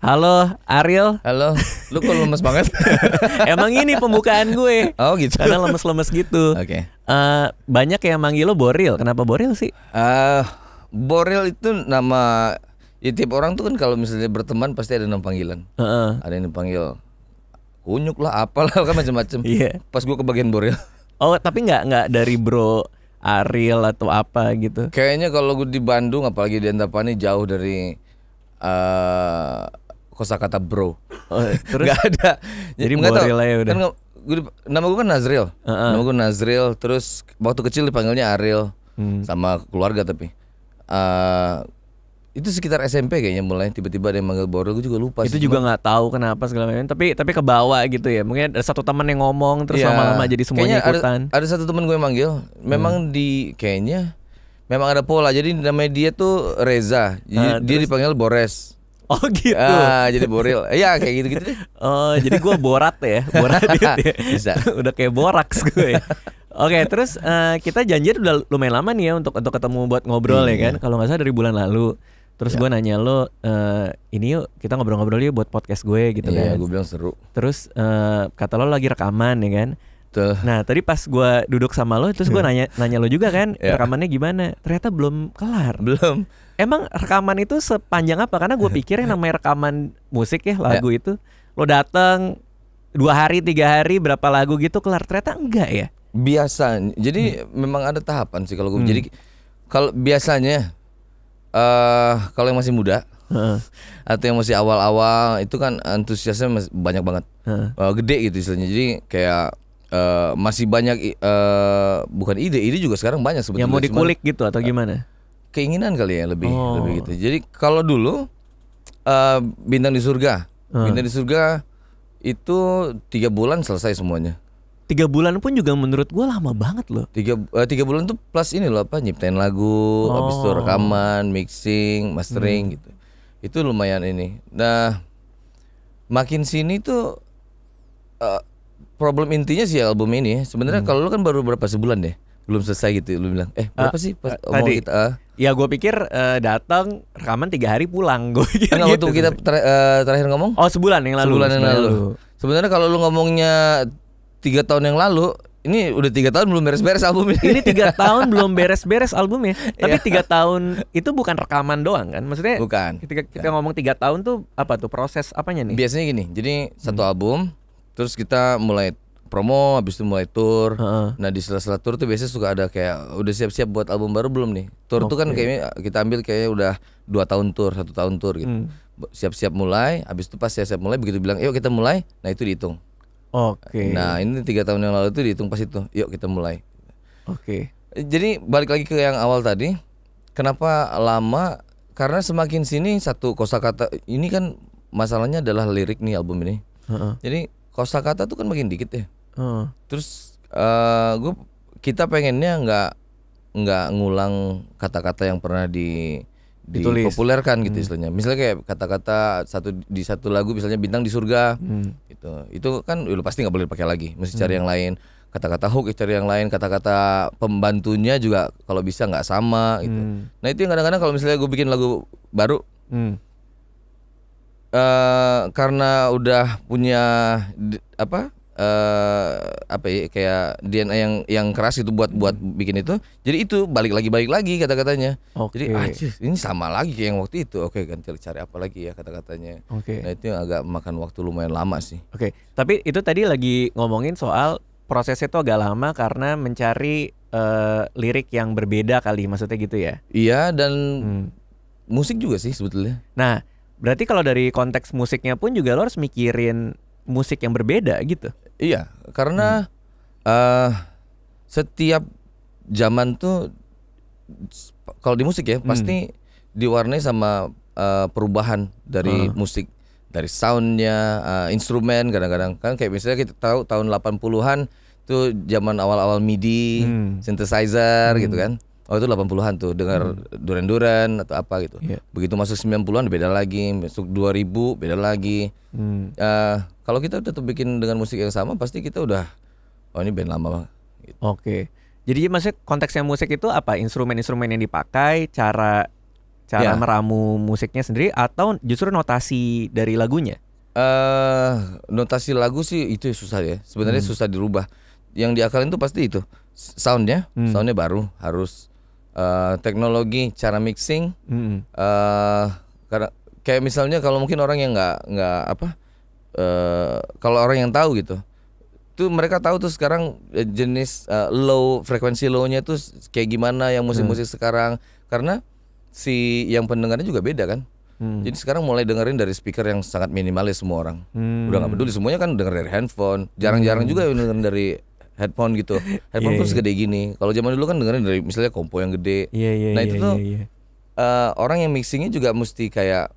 Halo Ariel. Halo, lu kok lemes banget? Emang ini pembukaan gue. Oh gitu. Karena lemes-lemes gitu. Oke. Banyak yang manggil lo Boril. Kenapa Boril sih? Boril itu nama ya, tiap orang tuh kan kalau misalnya berteman pasti ada nama panggilan. Ada yang dipanggil kunyuk lah, apalah kan macam-macam. Iya. Pas gue kebagian Boril. Oh, tapi nggak dari Bro Ariel atau apa gitu. Kayaknya kalau gue di Bandung, apalagi di Antapani, jauh dari kosakata bro. Terus Nggak ada. jadi Nggak tahu. Boril aja udah. Kan nama gue kan Nazril. Nama gue Nazril. Terus waktu kecil dipanggilnya Ariel sama keluarga tapi. Itu sekitar SMP kayaknya mulai tiba-tiba ada yang manggil Boril. Gue juga lupa. Itu juga nggak tahu kenapa segala macam. Tapi kebawa gitu ya. Mungkin ada satu teman yang ngomong terus lama-lama jadi semuanya ikutan. Ada satu teman gue yang manggil. Memang kayaknya memang ada pola. Jadi namanya dia tuh Reza. Dia dipanggil Bores. Oh gitu. Jadi Boril. Ya kayak gitu-gitu deh. Oh, jadi gue Borat ya. Borat gitu ya. Bisa. Udah kayak boraks gue ya. Oke, terus kita janjian udah lumayan lama nih ya untuk ketemu buat ngobrol ya kan. Kalau nggak salah dari bulan lalu. Terus gue nanya lo, ini yuk kita ngobrol-ngobrol yuk buat podcast gue gitu kan. Iya, gue bilang seru. Terus kata lo lagi rekaman ya kan. Tuh. Nah tadi pas gue duduk sama lo, terus gue nanya lo juga kan, rekamannya gimana? Ternyata belum kelar. Belum. Emang rekaman itu sepanjang apa? Karena gue pikir yang namanya rekaman musik ya, lagu itu lo datang 2 hari 3 hari berapa lagu gitu kelar. Ternyata enggak ya? Biasa. Jadi memang ada tahapan sih kalau gue. Jadi kalau biasanya kalau yang masih muda atau yang masih awal-awal itu kan antusiasnya banyak banget, gede gitu istilahnya. Jadi kayak masih banyak bukan ide juga sekarang banyak sebetulnya. Yang mau dikulik gitu atau gimana? Keinginan kali ya lebih gitu. Jadi kalau dulu Bintang di Surga, Bintang di Surga itu 3 bulan selesai semuanya. 3 bulan pun juga menurut gue lama banget loh. 3 bulan tuh plus ini loh apa, nyiptain lagu, habis itu rekaman, mixing, mastering gitu. Itu lumayan ini. Nah, makin sini tuh problem intinya sih album ini. Sebenarnya kalau lu kan baru berapa sebulan deh, belum selesai gitu. Lu bilang, berapa sih pas tadi kita? Ya gue pikir datang rekaman 3 hari pulang. Gue pikir Enggak, gitu. waktu kita terakhir ngomong? Oh, sebulan yang lalu. Sebulan yang lalu. Sebenarnya kalau lu ngomongnya 3 tahun yang lalu, ini udah 3 tahun belum beres-beres album ini. Ini 3 tahun belum beres-beres albumnya. Tapi 3 tahun itu bukan rekaman doang kan? Maksudnya bukan. Ketika kita ngomong 3 tahun tuh apa tuh proses apanya nih? Biasanya gini, jadi satu album, terus kita mulai promo, habis itu mulai tour. Nah di sela-sela tour tuh biasanya suka ada kayak udah siap-siap buat album baru belum nih? Tour tuh kan kayaknya kita ambil kayaknya udah 2 tahun tour, 1 tahun tour gitu. Siap-siap mulai, habis itu pas siap-siap mulai begitu bilang, yuk kita mulai, nah itu dihitung. Nah ini 3 tahun yang lalu itu dihitung pas itu, yuk kita mulai. Jadi balik lagi ke yang awal tadi, kenapa lama? Karena semakin sini satu kosakata ini kan masalahnya adalah lirik nih album ini. Jadi kosakata tuh kan makin dikit ya. Terus kita pengennya nggak ngulang kata-kata yang pernah dipopulerkan gitu istilahnya. Misalnya kayak kata-kata di satu lagu misalnya Bintang di Surga gitu. Itu kan lu pasti nggak boleh pakai lagi, mesti cari yang lain. Kata-kata hook cari yang lain, kata-kata pembantunya juga kalau bisa nggak sama gitu. Nah itu yang kadang-kadang kalau misalnya gue bikin lagu baru, karena udah punya kayak DNA yang keras itu buat bikin itu, jadi itu balik lagi kata-katanya. Jadi ini sama lagi kayak yang waktu itu. Ganti cari apa lagi ya kata-katanya. Nah itu yang agak makan waktu lumayan lama sih. Tapi itu tadi lagi ngomongin soal prosesnya itu agak lama karena mencari lirik yang berbeda kali, maksudnya gitu ya? Iya, dan musik juga sih sebetulnya. Nah berarti kalau dari konteks musiknya pun juga lo harus mikirin musik yang berbeda gitu. Iya, karena setiap zaman tuh kalau di musik ya pasti diwarnai sama perubahan dari musik, dari soundnya, instrumen kadang-kadang kan kayak misalnya kita tahu tahun 80-an tuh zaman awal-awal MIDI, synthesizer gitu kan. Oh itu 80-an tuh dengar duren-duren atau apa gitu. Begitu masuk 90-an beda lagi, masuk 2000 beda lagi. Kalau kita tetap bikin dengan musik yang sama pasti kita udah ini band lama banget gitu. Jadi maksudnya konteksnya musik itu apa? Instrumen-instrumen yang dipakai, cara Cara meramu musiknya sendiri atau justru notasi dari lagunya? Notasi lagu sih itu susah ya. Sebenarnya susah dirubah. Yang diakalin tuh pasti itu soundnya baru harus teknologi, cara mixing. Karena kayak misalnya kalau mungkin orang yang nggak apa, kalau orang yang tahu gitu, tuh mereka tahu tuh sekarang jenis low frekuensi low-nya tuh kayak gimana yang musik-musik sekarang, karena si yang pendengarnya juga beda kan. Jadi sekarang mulai dengerin dari speaker yang sangat minimalis semua orang. Udah nggak peduli, semuanya kan denger dari handphone. Jarang-jarang juga yang dengerin dari headphone gitu. Headphone tuh segede gini. Kalau zaman dulu kan dengerin dari misalnya kompo yang gede. Nah itu tuh orang yang mixingnya juga mesti kayak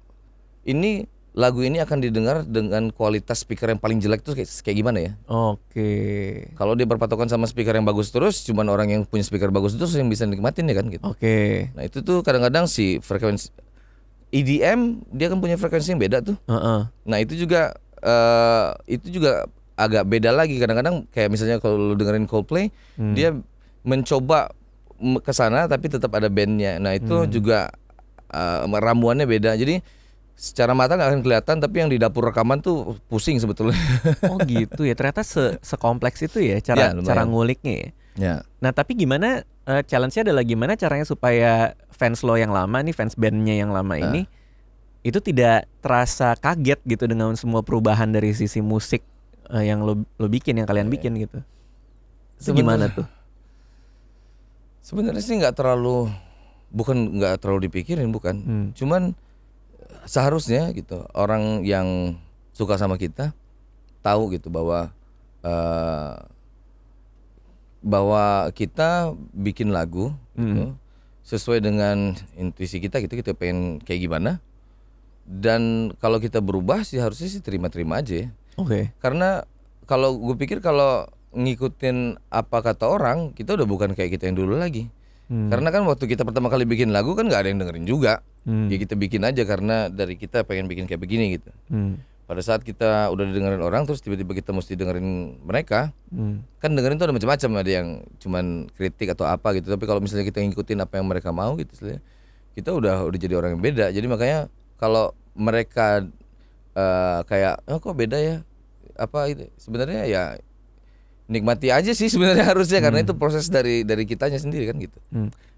ini lagu ini akan didengar dengan kualitas speaker yang paling jelek tuh kayak gimana ya? Oke. Kalau dia berpatokan sama speaker yang bagus terus, cuman orang yang punya speaker bagus terus yang bisa nikmatin ya kan gitu. Oke. Nah itu tuh kadang-kadang si frekuensi EDM dia kan punya frekuensi yang beda tuh. Nah itu juga agak beda lagi. Kadang-kadang kayak misalnya kalau lu dengerin Coldplay, dia mencoba ke sana tapi tetap ada bandnya. Nah itu juga ramuannya beda. Jadi secara mata nggak akan kelihatan, tapi yang di dapur rekaman tuh pusing sebetulnya. Oh gitu ya, ternyata sekompleks itu ya cara nguliknya ya. Ya. Nah tapi gimana challenge-nya adalah gimana caranya supaya fans lo yang lama nih, fans bandnya yang lama ini itu tidak terasa kaget gitu dengan semua perubahan dari sisi musik yang lo bikin, yang kalian bikin gitu. Itu gimana tuh? Sebenarnya sih nggak terlalu dipikirin, bukan. Cuman seharusnya gitu orang yang suka sama kita tahu gitu bahwa kita bikin lagu gitu, sesuai dengan intuisi kita gitu, kita pengen kayak gimana, dan kalau kita berubah sih harusnya sih terima-terima aja ya. Oke. Karena kalau gue pikir kalau ngikutin apa kata orang, kita udah bukan kayak kita yang dulu lagi. Karena kan waktu kita pertama kali bikin lagu kan nggak ada yang dengerin juga. Ya kita bikin aja karena dari kita pengen bikin kayak begini gitu. Pada saat kita udah didengerin orang, terus tiba-tiba kita mesti dengerin mereka, kan dengerin tuh ada macam-macam, ada yang cuman kritik atau apa gitu. Tapi kalau misalnya kita ngikutin apa yang mereka mau gitu, kita udah jadi orang yang beda. Jadi makanya kalau mereka kayak kok beda ya, apa itu sebenarnya ya nikmati aja sih sebenarnya harusnya, karena itu proses dari kitanya sendiri kan gitu.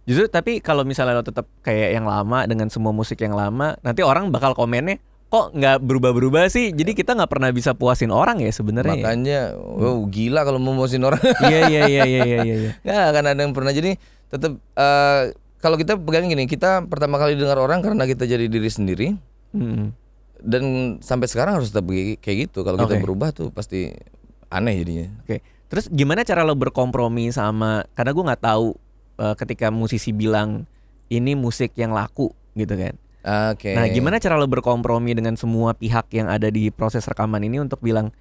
Justru tapi kalau misalnya lo tetap kayak yang lama dengan semua musik yang lama, nanti orang bakal komennya kok nggak berubah-berubah sih. Jadi kita nggak pernah bisa puasin orang ya sebenarnya. Makanya gila kalau mau puasin orang. Iya. Nggak akan ada yang pernah. Jadi tetap kalau kita pegang gini, kita pertama kali dengar orang karena kita jadi diri sendiri. Dan sampai sekarang harus tetap kayak gitu. Kalau kita berubah tuh pasti aneh jadinya. Oke. Terus gimana cara lo berkompromi sama, karena gue nggak tahu ketika musisi bilang ini musik yang laku gitu kan. Nah gimana cara lo berkompromi dengan semua pihak yang ada di proses rekaman ini untuk bilang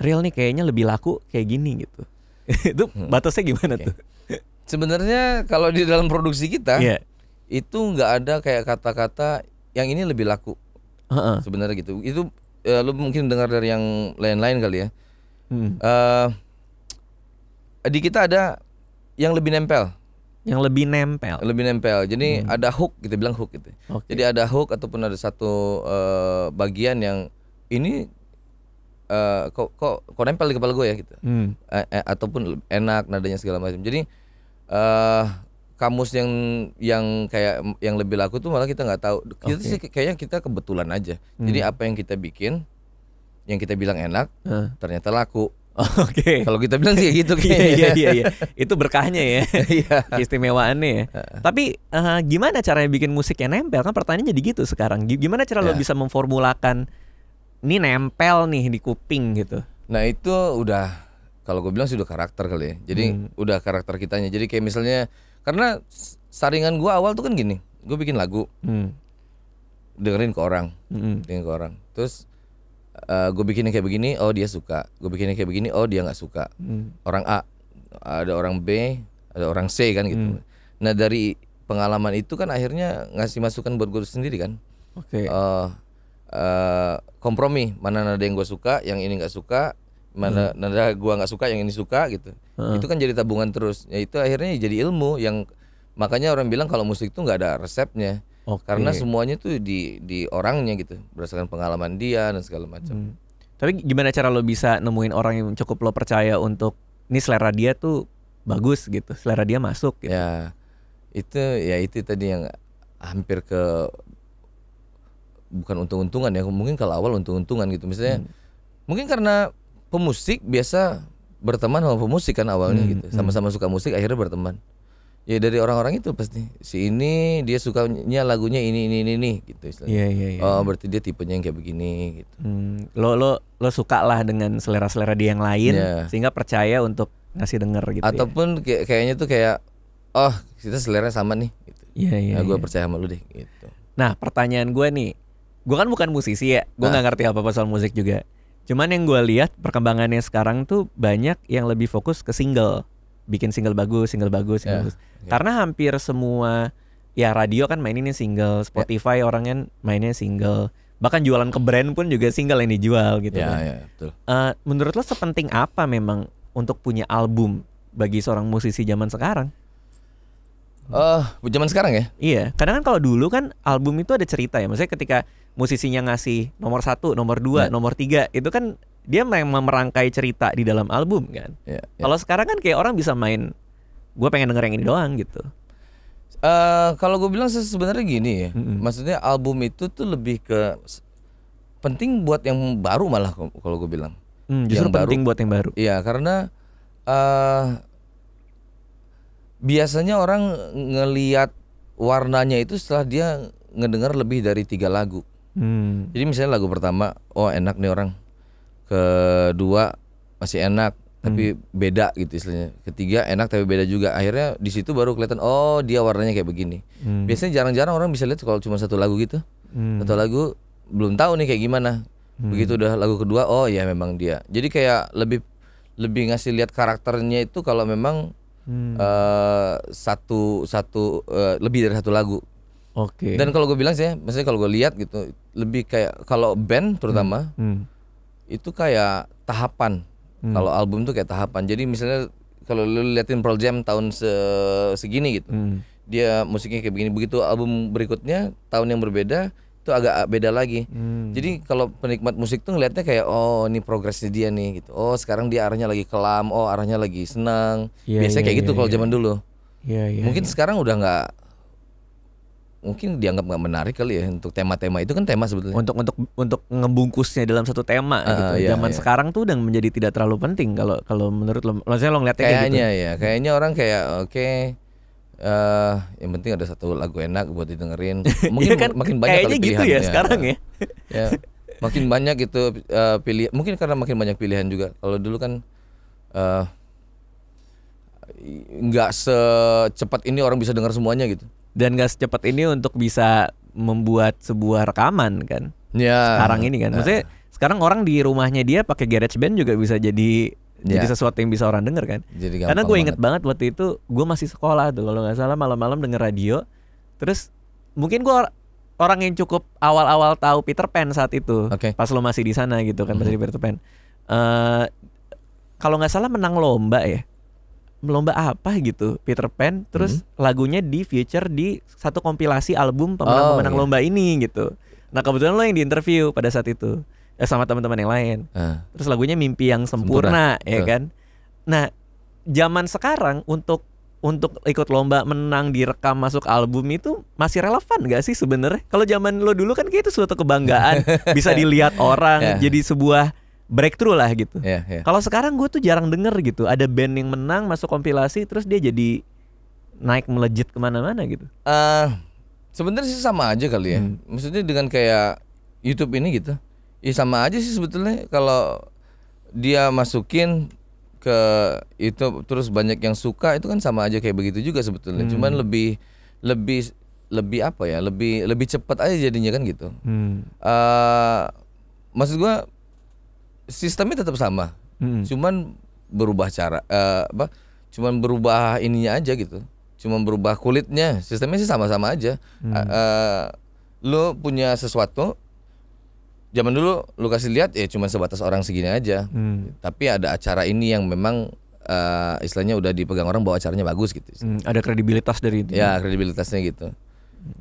real nih kayaknya lebih laku kayak gini gitu. Itu batasnya gimana tuh? Sebenarnya kalau di dalam produksi kita itu nggak ada kayak kata-kata yang ini lebih laku. Sebenarnya gitu. Itu lo mungkin dengar dari yang lain-lain kali ya. Di kita ada yang lebih nempel. Lebih nempel. Jadi ada hook, kita bilang hook gitu. Jadi ada hook ataupun ada satu bagian yang ini kok nempel di kepala gue ya gitu. Ataupun enak nadanya segala macam. Jadi kamus yang kayak yang lebih laku tuh malah kita nggak tahu. Kita sih kayaknya kita kebetulan aja. Jadi apa yang kita bikin, yang kita bilang enak, ternyata laku. Kalau kita bilang sih gitu kayaknya. Iya. Itu berkahnya ya. Istimewaannya ya. Tapi gimana caranya bikin musik yang nempel? Kan pertanyaannya jadi gitu sekarang. Gimana cara lo bisa memformulakan ini nempel nih di kuping gitu? Nah itu udah, kalau gue bilang sih udah karakter kali ya. Jadi udah karakter kitanya. Jadi kayak misalnya, karena saringan gue awal tuh kan gini, gue bikin lagu, dengerin ke orang, terus gue bikinnya kayak begini, oh dia suka. Gue bikinnya kayak begini, oh dia nggak suka. Orang A, ada orang B, ada orang C kan gitu. Nah dari pengalaman itu kan akhirnya ngasih masukan buat gue sendiri kan. Kompromi, mana nada yang gue suka, yang ini nggak suka, mana nada gue nggak suka, yang ini suka gitu. Itu kan jadi tabungan terus. Ya itu akhirnya jadi ilmu yang makanya orang bilang kalau musik itu nggak ada resepnya. Karena semuanya tuh di orangnya gitu, berdasarkan pengalaman dia dan segala macam. Tapi gimana cara lo bisa nemuin orang yang cukup lo percaya untuk ini selera dia tuh bagus gitu, selera dia masuk gitu. Ya itu tadi yang hampir ke bukan untung-untungan ya, mungkin kalau awal untung-untungan gitu. Misalnya mungkin karena pemusik biasa berteman sama pemusik kan awalnya gitu, sama-sama suka musik akhirnya berteman. Ya dari orang-orang itu pasti si ini dia sukanya lagunya ini gitu istilahnya. Oh berarti dia tipenya yang kayak begini gitu. Lo suka lah dengan selera-selera dia yang lain sehingga percaya untuk ngasih denger gitu. Ataupun kayaknya tuh kayak oh kita selera sama nih gitu. Nah, gue percaya sama lu deh gitu. Nah pertanyaan gue nih, gue kan bukan musisi ya, gue nggak ngerti apa-apa soal musik juga. Cuman yang gue lihat perkembangannya sekarang tuh banyak yang lebih fokus ke single. Bikin single bagus. Karena hampir semua ya radio kan maininnya single, Spotify orangnya mainnya single, bahkan jualan ke brand pun juga single yang dijual gitu kan. Betul. Menurut lo sepenting apa memang untuk punya album bagi seorang musisi zaman sekarang? Zaman sekarang ya? Iya, kadang kan kalau dulu kan album itu ada cerita ya. Maksudnya ketika musisinya ngasih nomor 1, nomor 2, nomor 3 itu kan dia memang merangkai cerita di dalam album kan. Kalau sekarang kan kayak orang bisa main, gue pengen denger yang ini doang gitu. Kalau gue bilang sebenarnya gini ya, maksudnya album itu tuh lebih ke penting buat yang baru malah kalau gue bilang. Justru yang penting buat yang baru. Iya karena biasanya orang ngelihat warnanya itu setelah dia ngedengar lebih dari 3 lagu. Jadi misalnya lagu pertama, oh enak nih orang. Kedua masih enak tapi beda gitu istilahnya. Ketiga enak tapi beda juga. Akhirnya di situ baru kelihatan oh dia warnanya kayak begini. Biasanya jarang-jarang orang bisa lihat kalau cuma 1 lagu gitu. 1 lagu belum tahu nih kayak gimana. Begitu udah lagu kedua oh ya memang dia. Jadi kayak lebih ngasih lihat karakternya itu kalau memang lebih dari 1 lagu. Dan kalau gue bilang sih, maksudnya kalau gue lihat gitu, lebih kayak kalau band terutama itu kayak tahapan. Kalau album tuh kayak tahapan. Jadi misalnya kalau lu liatin Pearl Jam tahun segini gitu, dia musiknya kayak begini. Begitu album berikutnya tahun yang berbeda itu agak beda lagi. Jadi kalau penikmat musik tuh ngeliatnya kayak oh ini progresnya dia nih gitu. Oh sekarang dia arahnya lagi kelam, oh arahnya lagi senang. Biasanya kayak gitu kalau zaman dulu. Mungkin sekarang udah nggak, mungkin dianggap nggak menarik kali ya untuk tema-tema itu kan tema sebetulnya. Untuk ngebungkusnya dalam satu tema gitu. Zaman sekarang tuh udah menjadi tidak terlalu penting kalau menurut lo. Maksudnya lo ngeliatnya kayak gitu. Kayaknya orang kayak yang penting ada 1 lagu enak buat didengerin. Mungkin kan, makin banyak kali pilihan gitu ya sekarang ya. Makin banyak itu pilihan. Mungkin karena makin banyak pilihan juga. Kalau dulu kan nggak secepat ini orang bisa dengar semuanya gitu. Dan gak secepat ini untuk bisa membuat sebuah rekaman kan. Sekarang ini kan. Maksudnya sekarang orang di rumahnya dia pakai GarageBand juga bisa jadi sesuatu yang bisa orang denger kan. Karena gue inget banget waktu itu gue masih sekolah tuh kalau nggak salah malam-malam denger radio. Terus mungkin gue orang yang cukup awal-awal tahu Peter Pan saat itu. Pas lo masih di sana gitu kan, masih di Peter Pan. Kalau nggak salah menang lomba ya. Lomba apa gitu Peter Pan, terus lagunya di feature di satu kompilasi album pemenang-pemenang lomba ini gitu. Nah kebetulan lo yang diinterview pada saat itu sama teman-teman yang lain. Terus lagunya Mimpi yang Sempurna. Ya kan. Nah zaman sekarang untuk ikut lomba menang direkam masuk album itu masih relevan gak sih sebenarnya? Kalau zaman lo dulu kan kayak itu suatu kebanggaan bisa dilihat orang jadi sebuah breakthrough lah gitu. Kalau sekarang gue tuh jarang denger gitu. Ada band yang menang masuk kompilasi terus dia jadi naik melejit kemana-mana gitu. Sebenarnya sih sama aja kali ya. Maksudnya dengan kayak YouTube ini gitu. Ya sama aja sih sebetulnya. Kalau dia masukin ke YouTube terus banyak yang suka itu kan sama aja kayak begitu juga sebetulnya. Cuman lebih apa ya? Lebih cepat aja jadinya kan gitu. Maksud gue sistemnya tetap sama, cuman berubah cara, cuman berubah ininya aja gitu, cuman berubah kulitnya. Sistemnya sih sama-sama aja. Lo punya sesuatu, zaman dulu lo kasih lihat ya cuman sebatas orang segini aja. Tapi ada acara ini yang memang istilahnya udah dipegang orang bahwa acaranya bagus gitu. Ada kredibilitas dari itu. Ya kredibilitasnya gitu.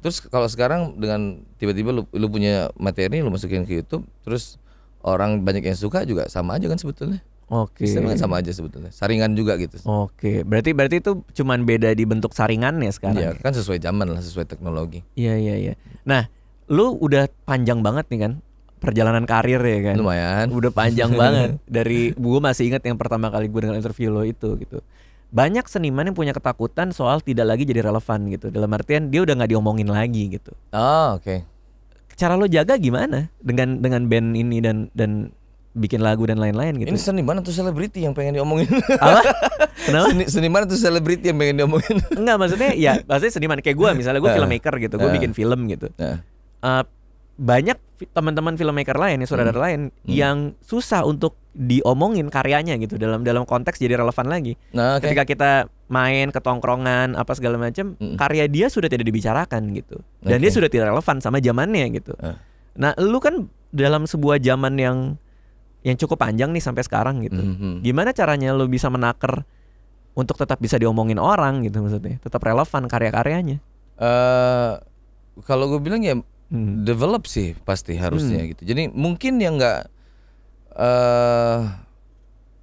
Terus kalau sekarang dengan tiba-tiba lu punya materi, lu masukin ke YouTube, terus orang banyak yang suka juga sama aja kan sebetulnya. Oke. Sistemnya sama aja sebetulnya. Saringan juga gitu. Oke. Berarti itu cuman beda di bentuk saringannya sekarang. Iya, kan sesuai zaman lah, sesuai teknologi. Iya. Nah, lu udah panjang banget nih kan perjalanan karir ya kan. Lumayan. Udah panjang banget. Dari gue masih ingat yang pertama kali gue dengar interview lo itu gitu. Banyak seniman yang punya ketakutan soal tidak lagi jadi relevan gitu. Dalam artian dia udah nggak diomongin lagi gitu. Oh, oke. Cara lo jaga gimana dengan band ini dan bikin lagu dan lain-lain gitu? Ini seniman atau selebriti yang pengen diomongin? Apa? Kenapa? Seniman atau selebriti yang pengen diomongin? Enggak, maksudnya seniman kayak gue, misalnya gue filmmaker gitu, gue bikin film gitu. Banyak teman-teman filmmaker lain, saudara lain yang susah untuk diomongin karyanya gitu dalam konteks jadi relevan lagi. Ketika kita main ke tongkrongan apa segala macam, karya dia sudah tidak dibicarakan gitu. Dan dia sudah tidak relevan sama zamannya gitu. Nah, lu kan dalam sebuah zaman yang cukup panjang nih sampai sekarang gitu. Gimana caranya lu bisa menaker untuk tetap bisa diomongin orang gitu, maksudnya tetap relevan karya-karyanya? Kalau gue bilang ya develop sih pasti harusnya gitu. Jadi mungkin yang nggak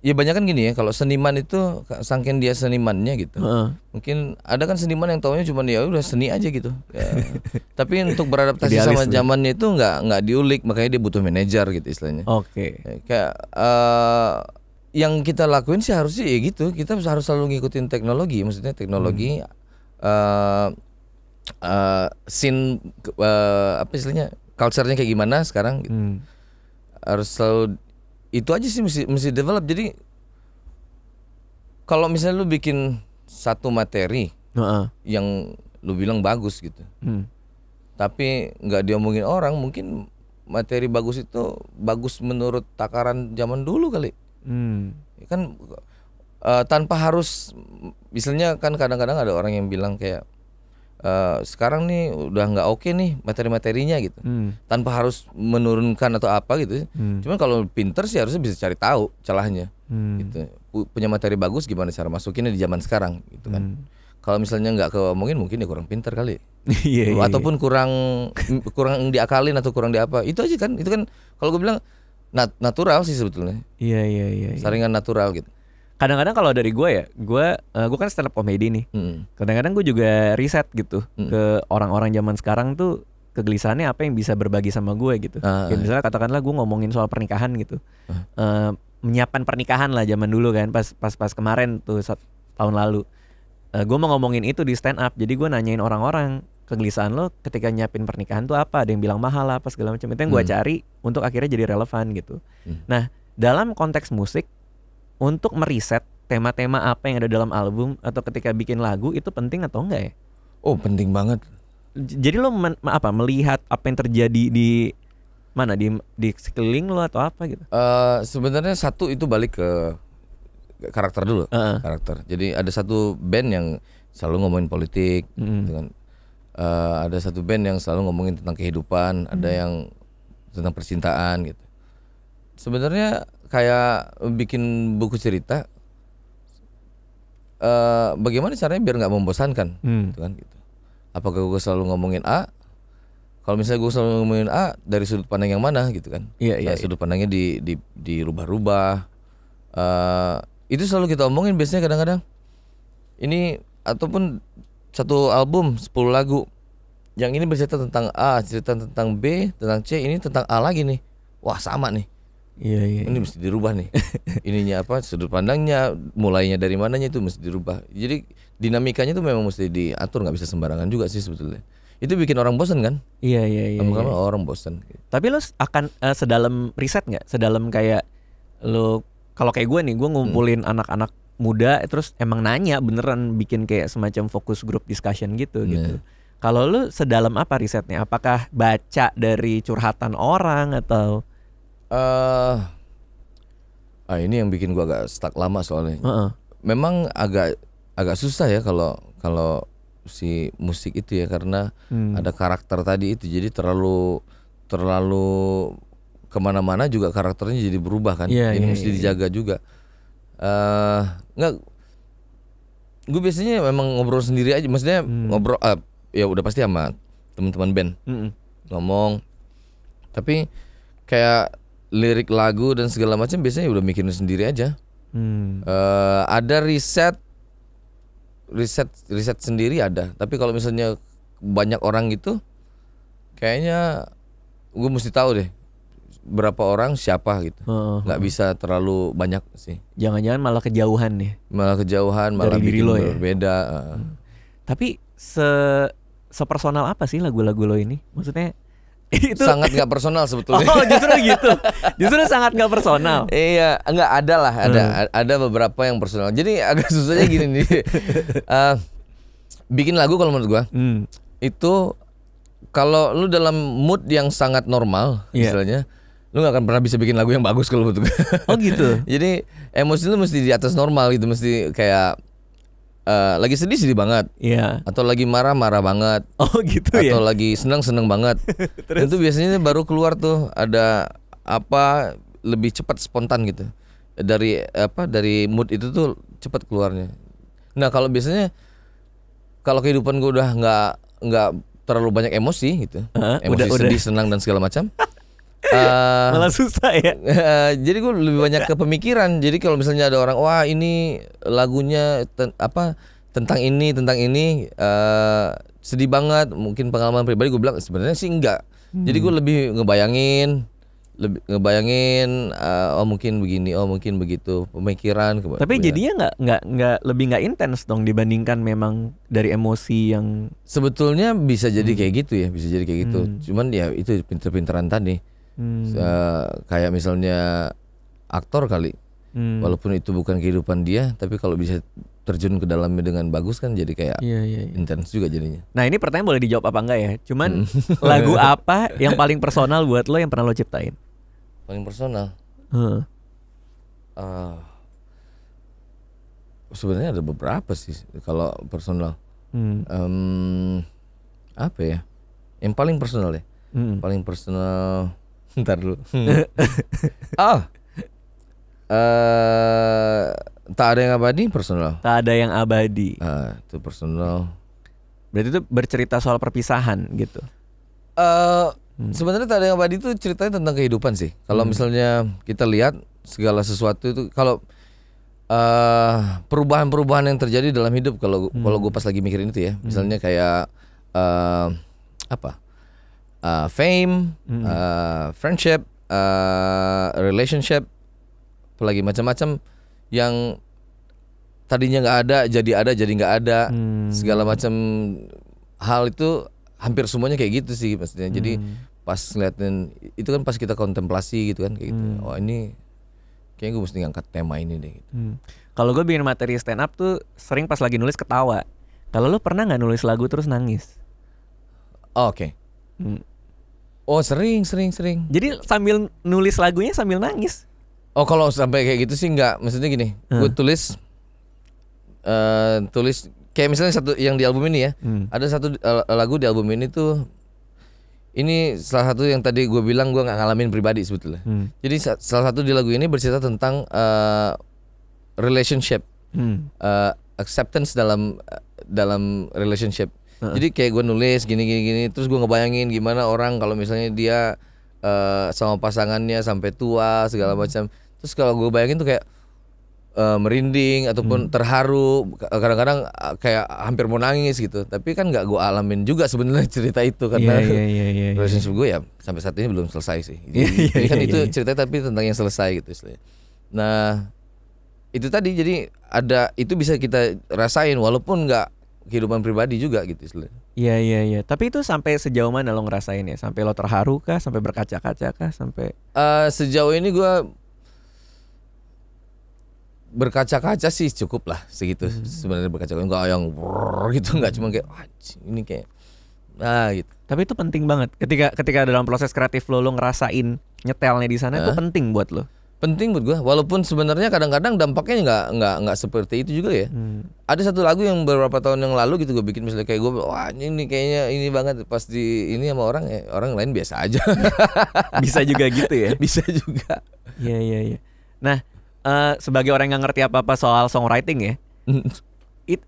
ya banyak kan gini ya, kalau seniman itu saking dia senimannya gitu. Mungkin ada kan seniman yang taunya cuma dia udah seni aja gitu. Ya. Tapi untuk beradaptasi sama zamannya itu nggak diulik, makanya dia butuh manajer gitu istilahnya. Oke. Kayak yang kita lakuin sih harusnya ya gitu. Kita harus selalu ngikutin teknologi, maksudnya teknologi scene apa istilahnya, culture-nya kayak gimana sekarang gitu. Harus selalu itu aja sih, mesti develop. Jadi kalau misalnya lu bikin satu materi yang lu bilang bagus gitu, tapi nggak diomongin orang, mungkin materi bagus itu bagus menurut takaran zaman dulu kali. Kan tanpa harus, misalnya kan kadang-kadang ada orang yang bilang kayak sekarang nih udah nggak oke nih materi-materinya gitu, tanpa harus menurunkan atau apa gitu. Cuman kalau pinter sih harusnya bisa cari tahu celahnya, gitu. Punya materi bagus gimana cara masukinnya di zaman sekarang gitu kan. Kalau misalnya nggak keomongin, mungkin dia kurang pinter kali, ataupun kurang diakalin atau kurang diapa. Itu aja kan, itu kan kalau gue bilang natural sih sebetulnya. Iya. Saringan natural gitu. Kadang-kadang kalau dari gue ya, gue kan stand up comedy nih. Kadang-kadang gue juga riset gitu ke orang-orang zaman sekarang tuh kegelisahannya apa yang bisa berbagi sama gue gitu. Kayak misalnya katakanlah gue ngomongin soal pernikahan gitu, menyiapkan pernikahan lah zaman dulu kan, pas kemarin tuh tahun lalu. Gue mau ngomongin itu di stand up, jadi gue nanyain orang-orang kegelisahan lo ketika nyiapin pernikahan tuh apa. Ada yang bilang mahal apa segala macam. Itu yang gue cari untuk akhirnya jadi relevan gitu. Nah, dalam konteks musik, untuk meriset tema-tema apa yang ada dalam album atau ketika bikin lagu itu penting atau enggak ya? Oh, penting banget. Jadi lo melihat apa yang terjadi di mana, di sekeliling lo atau apa gitu? Sebenarnya satu itu balik ke karakter dulu, karakter. Jadi ada satu band yang selalu ngomongin politik, gitu kan. Ada satu band yang selalu ngomongin tentang kehidupan, ada yang tentang percintaan gitu. Sebenarnya kayak bikin buku cerita, bagaimana caranya biar nggak membosankan, gitu kan gitu. Apakah gue selalu ngomongin A? Kalau misalnya gue selalu ngomongin A, dari sudut pandang yang mana gitu kan? Iya. Sudut pandangnya dirubah-rubah. Itu selalu kita omongin biasanya kadang-kadang. Ini ataupun satu album 10 lagu, yang ini bercerita tentang A, cerita tentang B, tentang C, ini tentang A lagi nih. Wah, sama nih. Iya. Ini mesti dirubah nih. Ininya apa, sudut pandangnya, mulainya dari mananya itu mesti dirubah. Jadi dinamikanya itu memang mesti diatur, nggak bisa sembarangan juga sih sebetulnya. Itu bikin orang bosan kan? Iya. Lama-lama orang bosan. Tapi lo akan sedalam riset nggak? Sedalam kayak lo, kalau kayak gue nih, gue ngumpulin anak-anak muda, terus emang nanya beneran bikin kayak semacam focus group discussion gitu. Kalau lo sedalam apa risetnya? Apakah baca dari curhatan orang atau? Ini yang bikin gua agak stuck lama soalnya. Memang agak susah ya kalau si musik itu ya, karena ada karakter tadi itu, jadi terlalu kemana-mana juga karakternya jadi berubah kan. Ini mesti dijaga juga. Nggak, gue biasanya memang ngobrol sendiri aja, maksudnya ngobrol ya udah pasti sama teman-teman band ngomong, tapi kayak lirik lagu dan segala macam biasanya udah mikirin sendiri aja. Ada riset sendiri ada, tapi kalau misalnya banyak orang gitu, kayaknya gue mesti tahu deh berapa orang siapa gitu. Nggak bisa terlalu banyak sih. Jangan-jangan malah kejauhan nih. Malah dari bikin lo ya? berbeda. Tapi sepersonal apa sih lagu-lagu lo ini? Maksudnya itu sangat nggak personal sebetulnya. Oh justru gitu. Justru sangat nggak personal. Iya, nggak ada lah. Ada beberapa yang personal. Jadi agak susahnya gini nih. Bikin lagu kalau menurut gua itu kalau lu dalam mood yang sangat normal, istilahnya, lu gak akan pernah bisa bikin lagu yang bagus kalau menurut gue. Oh gitu. Jadi emosi lu mesti di atas normal gitu, mesti kayak lagi sedih banget, atau lagi marah banget, atau lagi senang banget. Itu biasanya baru keluar tuh ada apa lebih cepat spontan gitu. Dari mood itu tuh cepat keluarnya. Nah kalau biasanya kalau kehidupan gue udah nggak terlalu banyak emosi gitu, emosi sedih, senang dan segala macam. Malah susah ya. Jadi gue lebih banyak ke pemikiran. Jadi kalau misalnya ada orang, wah ini lagunya tentang ini, sedih banget, mungkin pengalaman pribadi, gue bilang sebenarnya sih enggak. Jadi gue lebih ngebayangin, oh mungkin begini, oh mungkin begitu, pemikiran. Tapi jadinya nggak lebih nggak intens dong dibandingkan memang dari emosi yang sebetulnya bisa jadi kayak gitu ya, bisa jadi kayak gitu. Cuman ya itu pinter-pinteran tadi. Kayak misalnya aktor kali, walaupun itu bukan kehidupan dia, tapi kalau bisa terjun ke dalamnya dengan bagus kan jadi kayak intens juga jadinya. Nah ini pertanyaan boleh dijawab apa enggak ya? Cuman lagu apa yang paling personal buat lo yang pernah lo ciptain? Paling personal? Sebenarnya ada beberapa sih kalau personal. Apa ya? Yang paling personal ya? Paling personal. Ntar dulu. Tak ada yang abadi personal. Tak ada yang abadi. Itu personal. Berarti itu bercerita soal perpisahan gitu. Sebenarnya tak ada yang abadi itu ceritanya tentang kehidupan sih. Kalau misalnya kita lihat segala sesuatu itu, kalau perubahan-perubahan yang terjadi dalam hidup, kalau gue pas lagi mikirin itu ya, misalnya kayak fame, friendship, relationship, apalagi macam-macam yang tadinya nggak ada jadi nggak ada, segala macam hal itu hampir semuanya kayak gitu sih maksudnya. Jadi pas ngeliatin itu kan pas kita kontemplasi gitu kan kayak gitu. Oh ini kayaknya gue mesti ngangkat tema ini deh gitu. Kalau gue bikin materi stand up tuh sering pas lagi nulis ketawa. Kalau lo pernah nggak nulis lagu terus nangis? Oke. Oh sering. Jadi sambil nulis lagunya sambil nangis? Oh kalau sampai kayak gitu sih nggak. Maksudnya gini, gue tulis kayak misalnya satu yang di album ini ya, ada satu lagu di album ini tuh, ini salah satu yang tadi gue bilang gue nggak ngalamin pribadi sebetulnya. Jadi salah satu di lagu ini bercerita tentang relationship, acceptance dalam relationship. Jadi kayak gue nulis gini, terus gue ngebayangin gimana orang kalau misalnya dia sama pasangannya sampai tua segala macam. Terus kalau gue bayangin tuh kayak merinding ataupun terharu, kadang-kadang kayak hampir mau nangis gitu. Tapi kan nggak gue alamin juga sebenarnya cerita itu karena relationship gue ya sampai saat ini belum selesai sih. Jadi kan itu cerita tapi tentang yang selesai gitu istilahnya. Nah itu tadi jadi ada itu bisa kita rasain walaupun nggak kehidupan pribadi juga gitu istilahnya. Iya. Tapi itu sampai sejauh mana lo ngerasain ya? Sampai lo terharu kah? Sampai berkaca-kaca kah? Sampai sejauh ini gue berkaca-kaca sih cukup lah segitu. Sebenarnya berkaca-kaca enggak yang gitu, enggak cuma kayak ini kayak gitu. Tapi itu penting banget ketika dalam proses kreatif lo ngerasain nyetelnya di sana itu penting buat lo. Penting buat gue, walaupun sebenarnya kadang-kadang dampaknya nggak seperti itu juga ya. Ada satu lagu yang beberapa tahun yang lalu gitu gue bikin, misalnya kayak gue, wah ini kayaknya ini banget, pas di ini sama orang lain biasa aja. Bisa juga gitu ya? Bisa juga. Iya. Nah, sebagai orang yang nggak ngerti apa-apa soal songwriting ya,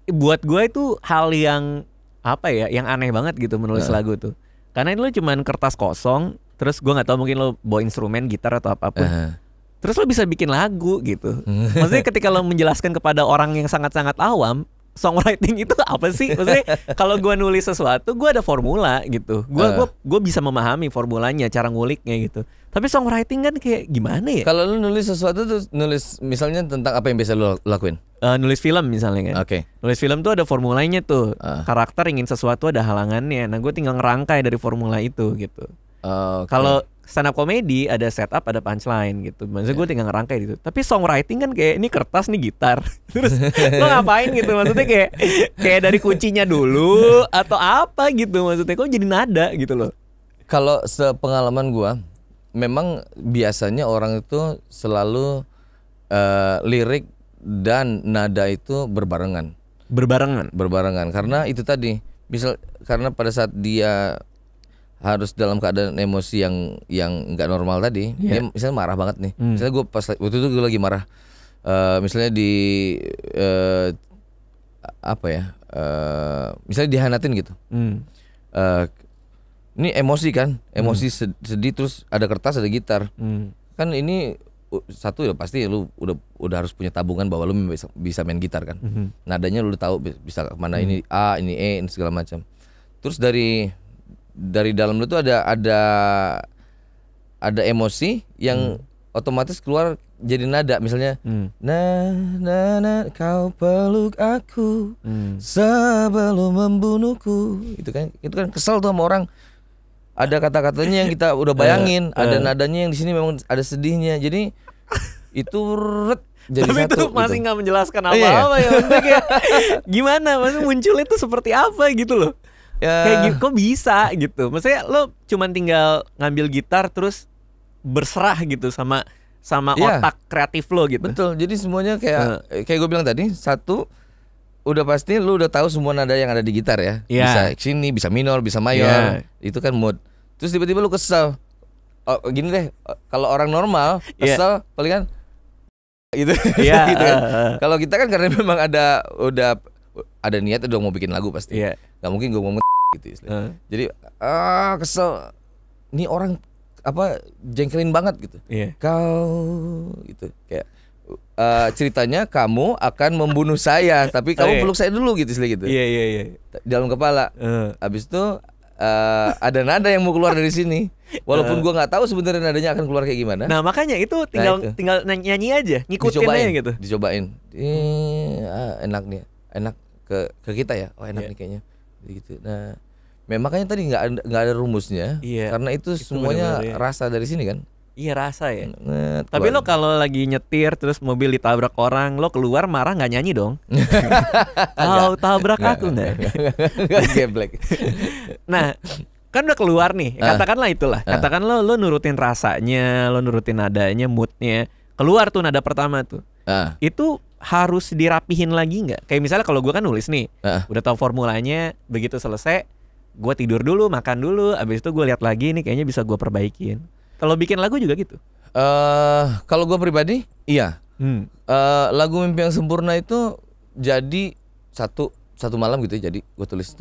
buat gue itu hal yang apa ya, yang aneh banget gitu menulis lagu tuh. Karena ini lo cuman kertas kosong, terus gue nggak tahu mungkin lo bawa instrumen gitar atau apapun. Terus lo bisa bikin lagu gitu. Maksudnya ketika lo menjelaskan kepada orang yang sangat-sangat awam, songwriting itu apa sih? Maksudnya kalau gue nulis sesuatu, gue ada formula gitu. Gue bisa memahami formulanya, cara nguliknya gitu. Tapi songwriting kan kayak gimana ya? Kalau lu nulis sesuatu tuh nulis misalnya tentang apa yang biasa lu lakuin? Nulis film misalnya kan. Nulis film tuh ada formulanya tuh. Karakter ingin sesuatu ada halangannya. Nah gue tinggal ngerangkai dari formula itu gitu. Kalau stand up comedy ada setup, ada punchline gitu. Maksudnya gue tinggal ngerangkai gitu. Tapi songwriting kan kayak ini kertas, nih gitar. Terus lo ngapain gitu? Maksudnya kayak dari kuncinya dulu atau apa gitu. Maksudnya kok jadi nada gitu loh. Kalau sepengalaman gue, memang biasanya orang itu selalu lirik dan nada itu berbarengan. Berbarengan karena itu tadi. Misal karena pada saat dia harus dalam keadaan emosi yang nggak normal tadi, dia misalnya marah banget nih. Misalnya gue pas waktu itu gue lagi marah, misalnya di apa ya, misalnya dihanatin gitu. Ini emosi kan, emosi sedih, terus ada kertas, ada gitar. Kan ini satu ya pasti lu udah harus punya tabungan bahwa lu bisa main gitar kan. Nadanya lu udah tahu bisa mana, ini A, ini E, ini segala macam. Terus dari dalam lu tuh ada emosi yang otomatis keluar jadi nada. Misalnya na kau peluk aku sebelum membunuhku. Itu kan kesel tuh sama orang. Ada kata-katanya yang kita udah bayangin, ada nadanya yang di sini memang ada sedihnya. Jadi itu jadi tapi satu. Tapi itu masih gitu. nggak menjelaskan apa-apa ya. Maksudnya kayak gimana? Maksudnya muncul itu seperti apa gitu loh. Kayak gitu, kok bisa gitu. Maksudnya lo cuman tinggal ngambil gitar terus berserah gitu sama otak kreatif lo gitu. Betul. Jadi semuanya kayak gue bilang tadi, satu udah pasti lu udah tahu semua nada yang ada di gitar ya. Bisa sini, bisa minor, bisa mayor. Itu kan mood. Terus tiba-tiba lu kesel. Oh, gini deh, kalau orang normal kesel palingan gitu. Gitu kan. Kalau kita kan karena memang udah ada niat udah mau bikin lagu pasti. Gak mungkin gue ngomong gitu istilahnya. Jadi kesel. Ini orang apa jengkelin banget gitu. Kau gitu kayak ceritanya kamu akan membunuh saya, tapi kamu peluk saya dulu gitu istilah gitu. Iya. Dalam kepala. Habis itu ada nada yang mau keluar dari sini. Walaupun gua nggak tahu sebenarnya nadanya akan keluar kayak gimana. Nah, makanya itu tinggal nyanyi aja, ngikutin aja gitu. Dicobain. Enak nih. Enak ke kita ya. Oh, enak nih kayaknya. Gitu. Nah, makanya tadi nggak ada rumusnya karena itu semuanya rasa dari sini kan. Iya rasa ya. Tapi lo kalau lagi nyetir terus mobil ditabrak orang, lo keluar marah nggak nyanyi dong? Kau tabrak aku nggak? Geblek. Nah, kan udah keluar nih. Katakanlah itulah. Katakan lo nurutin rasanya, lo nurutin nadanya, moodnya. Keluar tuh nada pertama tuh. Itu harus dirapihin lagi nggak? Kayak misalnya kalau gue kan nulis nih, udah tahu formulanya, begitu selesai, gue tidur dulu, makan dulu, abis itu gue lihat lagi nih kayaknya bisa gue perbaikin. Kalau bikin lagu juga gitu? Kalau gue pribadi, iya. Lagu Mimpi Yang Sempurna itu jadi satu malam gitu. Jadi gue tulis.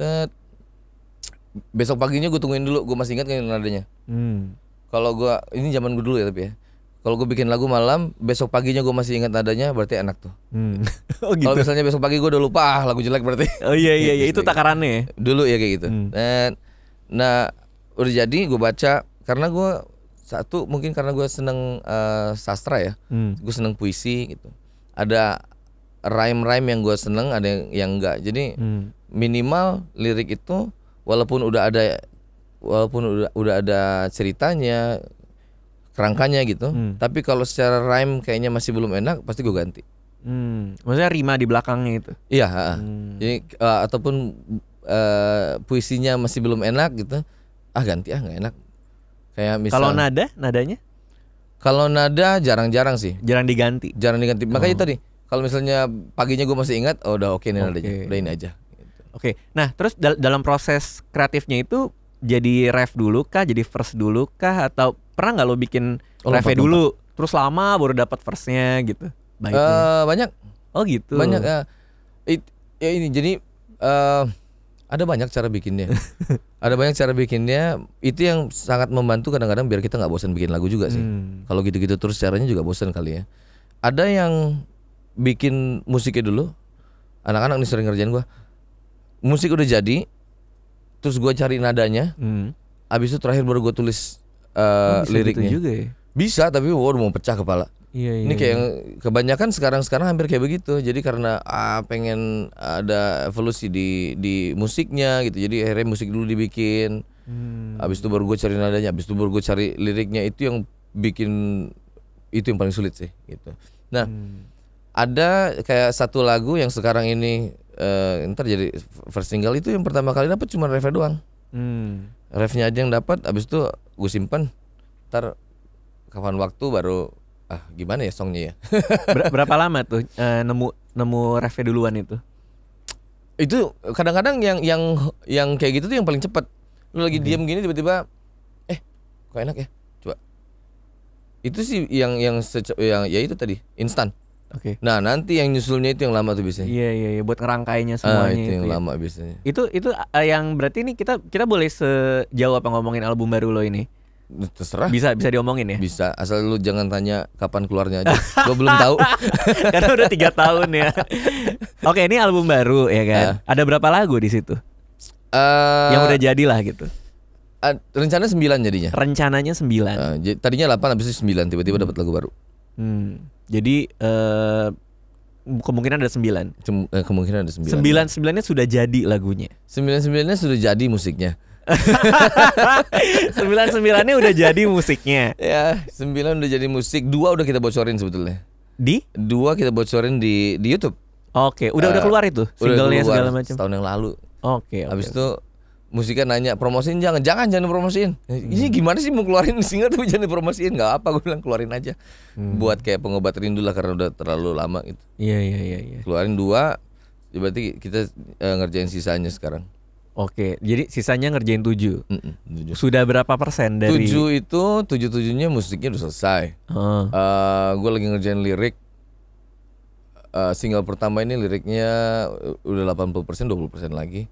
Besok paginya gue tungguin dulu. Gue masih ingat kan nadanya. Kalau gue ini zaman gue dulu ya tapi ya. Kalau gue bikin lagu malam, besok paginya gue masih ingat nadanya, berarti enak tuh. Oh gitu. Kalau misalnya besok pagi gue udah lupa, lagu jelek berarti. Oh iya itu takarannya. Dulu ya kayak gitu. Nah udah jadi gue baca karena gue satu mungkin karena gue seneng sastra ya, gue seneng puisi gitu. Ada rhyme yang gue seneng, ada yang enggak. Jadi minimal lirik itu walaupun udah ada ceritanya, kerangkanya gitu. Tapi kalau secara rhyme kayaknya masih belum enak, pasti gue ganti. Maksudnya rima di belakangnya itu. Iya. Jadi ataupun puisinya masih belum enak gitu, ganti nggak enak. Kayak misal. Kalau nadanya? Kalau nada jarang-jarang sih. Jarang diganti. Makanya tadi kalau misalnya paginya gue masih ingat, udah oke nih nadanya, udah ini aja. Oke. Nah terus dalam proses kreatifnya itu jadi ref dulu kah, jadi verse dulu kah, atau pernah nggak lo bikin refnya dulu, terus lama baru dapat verse-nya gitu? Banyak. Oh gitu. Banyak. Ini jadi Ada banyak cara bikinnya. Ada banyak cara bikinnya. Itu yang sangat membantu kadang-kadang biar kita nggak bosan bikin lagu juga sih. Kalau gitu-gitu terus caranya juga bosan kali ya. Ada yang bikin musiknya dulu. Anak-anak nih sering ngerjain gue. Musik udah jadi, terus gue cari nadanya. Abis itu terakhir baru gue tulis liriknya. Gitu juga ya? Bisa, tapi waduh mau pecah kepala. Iya, Ini kayak yang kebanyakan sekarang hampir kayak begitu. Jadi karena pengen ada evolusi di musiknya gitu. Jadi akhirnya musik dulu dibikin. Abis itu baru gue cari nadanya. Abis itu baru gue cari liriknya. Itu yang paling sulit sih gitu. Nah, ada kayak satu lagu yang sekarang ini ntar jadi first single, itu yang pertama kali dapat cuma refnya doang. Refnya aja yang dapat. Abis itu gue simpan. Ntar kapan waktu baru gimana ya songnya ya. Berapa lama tuh nemu refnya duluan itu? Itu kadang-kadang yang kayak gitu tuh yang paling cepat. Lu lagi diam gini tiba-tiba kok enak ya, coba. Itu sih yang ya itu tadi instan. Oke. Nah nanti yang nyusulnya itu yang lama tuh biasanya. Iya buat ngerangkainya semuanya itu yang ya. lama biasanya. Itu yang berarti ini kita boleh sejauh apa ngomongin album baru lo ini? Terserah. Bisa diomongin ya? Bisa, asal lu jangan tanya kapan keluarnya aja. Gua belum tahu. Karena udah 3 tahun ya. Oke, ini album baru ya kan. Ada berapa lagu di situ? Yang udah jadi lah gitu. Rencana 9 jadinya. Rencananya 9. Tadinya 8 habis itu 9 tiba-tiba dapat lagu baru. Jadi kemungkinan ada 9. Kemungkinan ada 9. 9-9-nya sudah jadi lagunya. 9-9-nya sudah jadi musiknya. 9-9-nya udah jadi musiknya. Ya, 9 udah jadi musik, 2 udah kita bocorin sebetulnya. 2 kita bocorin di YouTube. Oke, udah keluar itu singlenya segala macam. Tahun yang lalu. Oke. Habis itu musiknya nanya, promosiin jangan promosiin. Ini gimana sih mau keluarin single tapi jangan promosiin? Enggak apa, gue bilang keluarin aja. Buat kayak pengobat rindu lah karena udah terlalu lama gitu. Iya. Keluarin 2, berarti kita ngerjain sisanya sekarang. Oke, jadi sisanya ngerjain 7. Sudah berapa persen dari 7 itu 7-7-nya musiknya udah selesai. Gue lagi ngerjain lirik. Single pertama ini liriknya udah 80%, 20% lagi.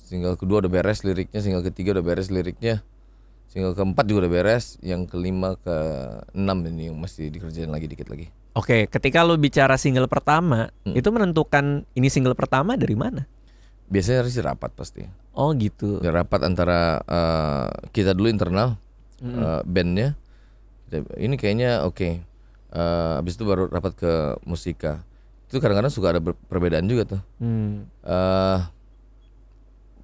Single kedua udah beres liriknya, single ketiga udah beres liriknya, single keempat juga udah beres, yang kelima ke 6 ini yang masih dikerjain lagi dikit lagi. Oke, ketika lo bicara single pertama, itu menentukan ini single pertama dari mana? Biasanya harus rapat pasti. Oh gitu. Rapat antara kita dulu internal bandnya. Ini kayaknya oke. Habis itu baru rapat ke musika. Itu kadang-kadang suka ada perbedaan juga tuh.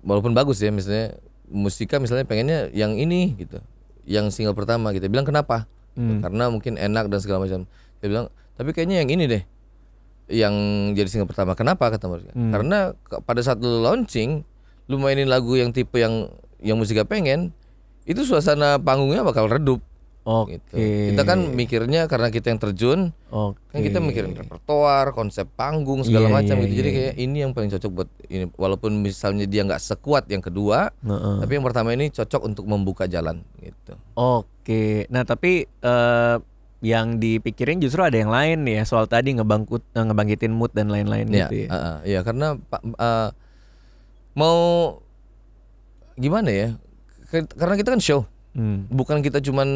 Walaupun bagus ya, misalnya musika misalnya pengennya yang ini gitu, yang single pertama gitu. Bilang kenapa? Karena mungkin enak dan segala macam. Dia bilang tapi kayaknya yang ini deh, yang jadi single pertama. Kenapa kata mereka? Karena pada saat lu launching, lu mainin lagu yang tipe yang musika pengen, itu suasana panggungnya bakal redup. Gitu. Kita kan mikirnya karena kita yang terjun, kan kita mikirin repertoar, konsep panggung segala macam gitu. Jadi kayak ini yang paling cocok buat ini. Walaupun misalnya dia nggak sekuat yang kedua, tapi yang pertama ini cocok untuk membuka jalan gitu. Oke. Nah tapi yang dipikirin justru ada yang lain ya, soal tadi ngebangkitin mood dan lain-lain gitu ya. Iya karena mau gimana ya? Karena kita kan show. Bukan kita cuman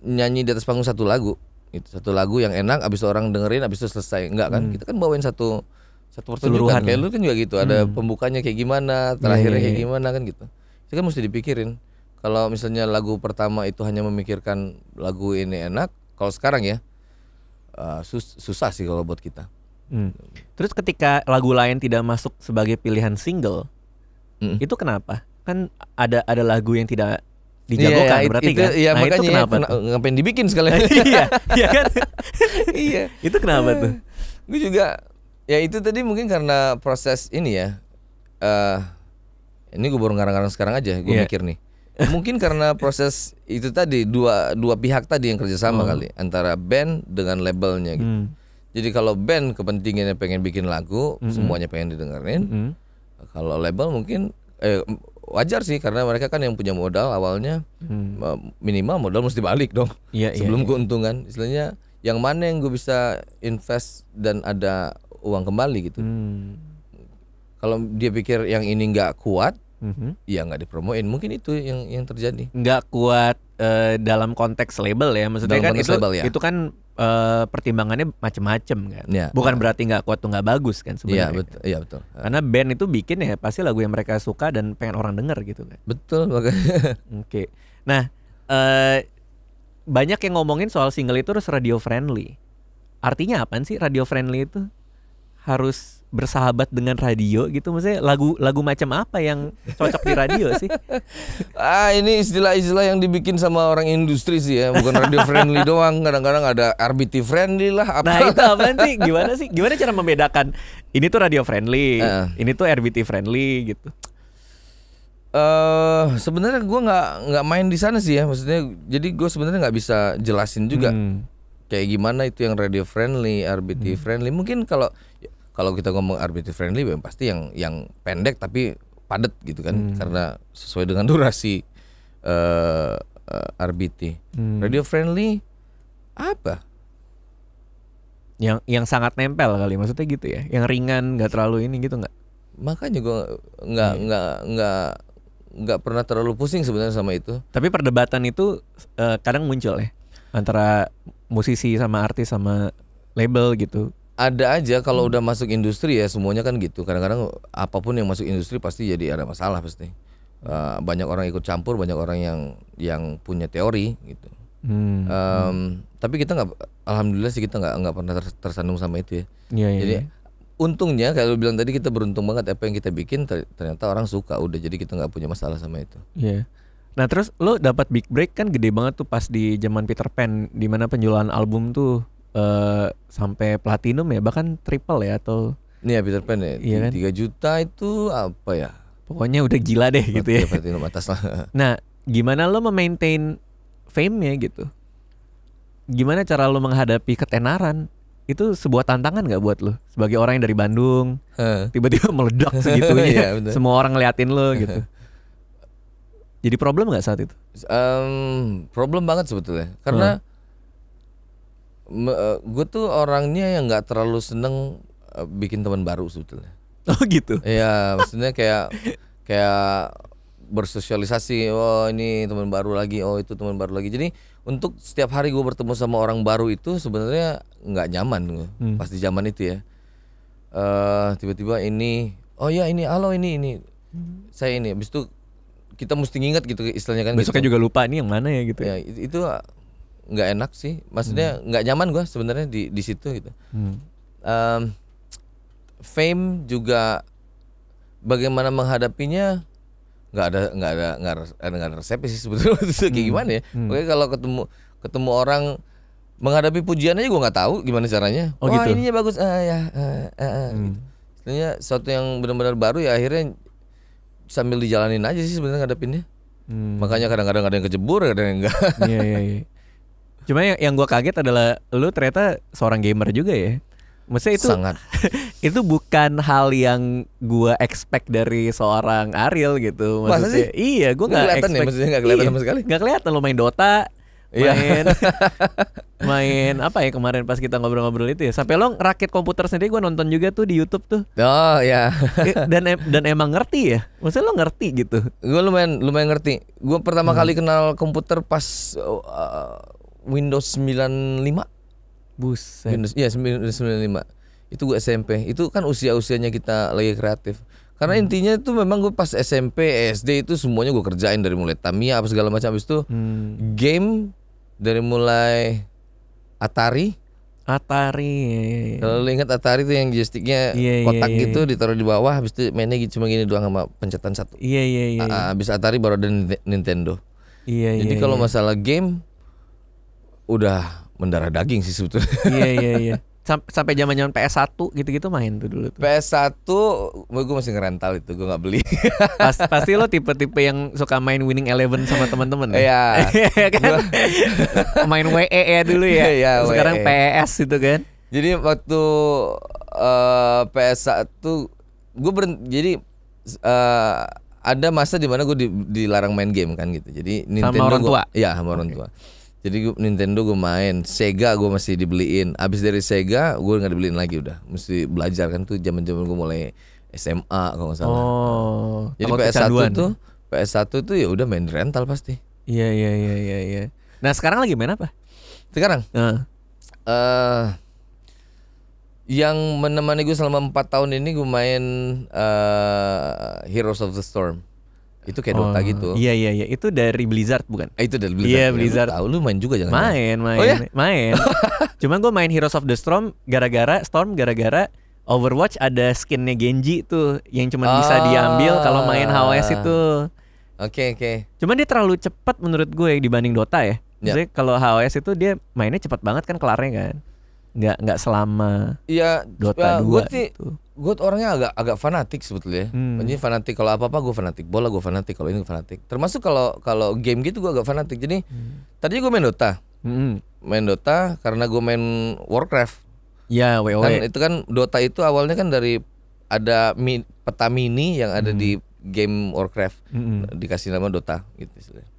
nyanyi di atas panggung satu lagu. Itu satu lagu yang enak, abis itu orang dengerin, abis itu selesai. Enggak kan? Kita kan bawain satu pertunjukan. Kayak lu kan juga gitu. Ada pembukanya kayak gimana, terakhirnya kayak gimana kan gitu. Itu kan mesti dipikirin. Kalau misalnya lagu pertama itu hanya memikirkan lagu ini enak, kalau sekarang ya susah sih kalau buat kita. Terus ketika lagu lain tidak masuk sebagai pilihan single, itu kenapa? Kan ada lagu yang tidak dijagokan berarti kan? Iya, nah makanya itu kenapa ngapain dibikin sekalian? Iya kan? Iya. Itu kenapa tuh? Gue juga ya itu tadi mungkin karena proses ini ya. Ini gue baru ngarang-ngarang sekarang aja. Gue mikir nih. Mungkin karena proses itu tadi dua pihak tadi yang kerjasama kali antara band dengan labelnya gitu. Jadi kalau band kepentingannya pengen bikin lagu, semuanya pengen didengerin. Kalau label mungkin wajar sih karena mereka kan yang punya modal awalnya, minimal modal mesti balik dong sebelum keuntungan. Istilahnya yang mana yang gue bisa invest dan ada uang kembali gitu. Kalau dia pikir yang ini nggak kuat, ya nggak dipromoin. Mungkin itu yang terjadi. Nggak kuat dalam konteks label ya, maksudnya dalam kan itu label, ya. Itu kan pertimbangannya macam-macam kan. Ya. Bukan berarti nggak kuat tuh nggak bagus kan sebenarnya. Iya betul. Karena band itu bikin ya pasti lagu yang mereka suka dan pengen orang denger gitu kan. Betul makanya. Oke. Nah, banyak yang ngomongin soal single itu harus radio friendly. Artinya apaan sih radio friendly itu? Harus bersahabat dengan radio gitu, maksudnya lagu macam apa yang cocok di radio sih? Ini istilah-istilah yang dibikin sama orang industri sih ya, bukan radio friendly doang. Kadang-kadang ada RBT friendly lah. Apa. Nah itu apaan sih? Gimana cara membedakan ini tuh radio friendly, ini tuh RBT friendly gitu? Sebenarnya gue nggak main di sana sih ya, maksudnya. Jadi gue sebenarnya nggak bisa jelasin juga kayak gimana itu yang radio friendly, RBT friendly. Mungkin kalau kita ngomong RBT friendly, pasti yang pendek tapi padat gitu kan, karena sesuai dengan durasi RBT. Radio friendly apa? Yang sangat nempel kali, maksudnya gitu ya, yang ringan, nggak terlalu ini gitu nggak? Makanya gue nggak pernah terlalu pusing sebenarnya sama itu. Tapi perdebatan itu kadang muncul ya antara musisi sama artis sama label gitu. Ada aja kalau udah masuk industri ya, semuanya kan gitu. Kadang-kadang apapun yang masuk industri pasti jadi ada masalah pasti. Banyak orang ikut campur, banyak orang yang punya teori gitu. Tapi kita nggak, alhamdulillah sih kita nggak pernah tersandung sama itu ya. Jadi untungnya kalau bilang tadi, kita beruntung banget apa yang kita bikin ternyata orang suka, udah, jadi kita nggak punya masalah sama itu. Iya. Nah terus lo dapat big break kan gede banget tuh pas di zaman Peter Pan, di mana penjualan album tuh sampai platinum ya, bahkan triple ya, atau ini ya Peter Pan ya, iya kan? 3 juta itu apa ya? Pokoknya udah gila deh gitu ya. Platinum atas lah. Nah, gimana lo memaintain fame-nya gitu? Gimana cara lo menghadapi ketenaran? Itu sebuah tantangan gak buat lo? Sebagai orang yang dari Bandung, tiba-tiba meledak segitunya, iya, semua orang ngeliatin lo gitu. Jadi problem gak saat itu? Problem banget sebetulnya. Karena gue tuh orangnya yang nggak terlalu seneng bikin teman baru sebetulnya. Oh gitu. Iya, maksudnya kayak bersosialisasi. Oh ini teman baru lagi, oh itu teman baru lagi. Jadi untuk setiap hari gue bertemu sama orang baru itu sebenarnya nggak nyaman gue. Pas di zaman itu ya. Tiba-tiba ini, oh ya ini, halo ini, saya ini. Habis itu kita mesti nginget gitu istilahnya kan. Besoknya gitu. juga lupa nih yang mana ya gitu. Ya itu nggak enak sih, maksudnya nggak nyaman gue sebenarnya di situ gitu. Fame juga bagaimana menghadapinya nggak ada resep sih sebetulnya. Kayak gimana ya? Oke, kalau ketemu orang menghadapi pujian aja gue nggak tahu gimana caranya. Oh, wah gitu? ininya bagus, gitu. Istilahnya sesuatu yang benar-benar baru ya, akhirnya sambil dijalanin aja sih sebenarnya ngadepinnya. Makanya kadang-kadang ada yang kejebur, ada yang enggak. Iya. Cuma yang gue kaget adalah lu ternyata seorang gamer juga ya. Maksudnya itu sangat. Itu bukan hal yang gue expect dari seorang Ariel gitu. Maksudnya, masa sih? Iya, gue nggak kelihatan expect. ya, maksudnya nggak kelihatan sama sekali. Nggak kelihatan lo main Dota, Iya. main apa ya kemarin pas kita ngobrol-ngobrol itu ya. Sampai lo ngerakit komputer sendiri, gue nonton juga tuh di YouTube tuh. Oh ya. Dan emang ngerti ya. Maksudnya lo ngerti gitu. Gue lumayan ngerti. Gue pertama kali kenal komputer pas Windows 95. Buset. Windows 95. Itu gue SMP. Itu kan usia-usianya kita lagi kreatif. Karena intinya itu memang gue pas SMP, SD itu semuanya gue kerjain, dari mulai Tamiya apa segala macam. Habis itu game dari mulai Atari. Kalau lu ingat Atari itu yang joysticknya kotak gitu, ditaruh di bawah, habis itu mainnya cuma gini doang sama pencetan satu. Iya. Habis Atari baru ada Nintendo. Jadi kalau masalah game udah mendarah daging sih sebetulnya. Iya. Sampai zaman-zaman PS1 gitu-gitu main tuh dulu tuh. PS1 gue masih ngerental itu, gue nggak beli. Pasti lo tipe-tipe yang suka main Winning Eleven sama teman-teman. Iya. Kan? Main WE ya dulu ya. Iya, sekarang WE. PS itu kan. Jadi waktu PS1 gue jadi ada masa di mana gue dilarang main game kan gitu. Jadi Nintendo sama orang tua. Iya, sama orang tua. Jadi Nintendo gue main, Sega gue masih dibeliin. Abis dari Sega gue nggak dibeliin lagi, udah mesti belajar kan tuh. Zaman gue mulai SMA kalau nggak salah. Jadi takut PS1 kecanduan. tuh ya udah main rental pasti. Iya. Nah sekarang lagi main apa? Sekarang yang menemani gue selama 4 tahun ini gue main Heroes of the Storm. Itu kayak Dota gitu. Iya. Itu dari Blizzard bukan? Itu dari Blizzard. Iya, Blizzard. Tahu lu main juga jangan? Main. Oh, ya? Main. Cuman gue main Heroes of the Storm gara-gara Overwatch ada skinnya Genji tuh yang cuma bisa diambil kalau main HOS itu. Oke. Cuman dia terlalu cepat menurut gue dibanding Dota ya. Maksudnya kalau HOS itu dia mainnya cepat banget kan kelarnya kan. Nggak selama Dota 2 gitu. Gue orangnya agak fanatik sebetulnya. Jadi fanatik kalau apa gue fanatik, bola gue fanatik, kalau ini fanatik. Termasuk kalau game gitu gue agak fanatik. Jadi tadinya gue main Dota. Main Dota karena gue main Warcraft. Ya, WoW. Kan itu kan Dota itu awalnya kan dari ada peta mini yang ada di game Warcraft. Dikasih nama Dota gitu istilahnya.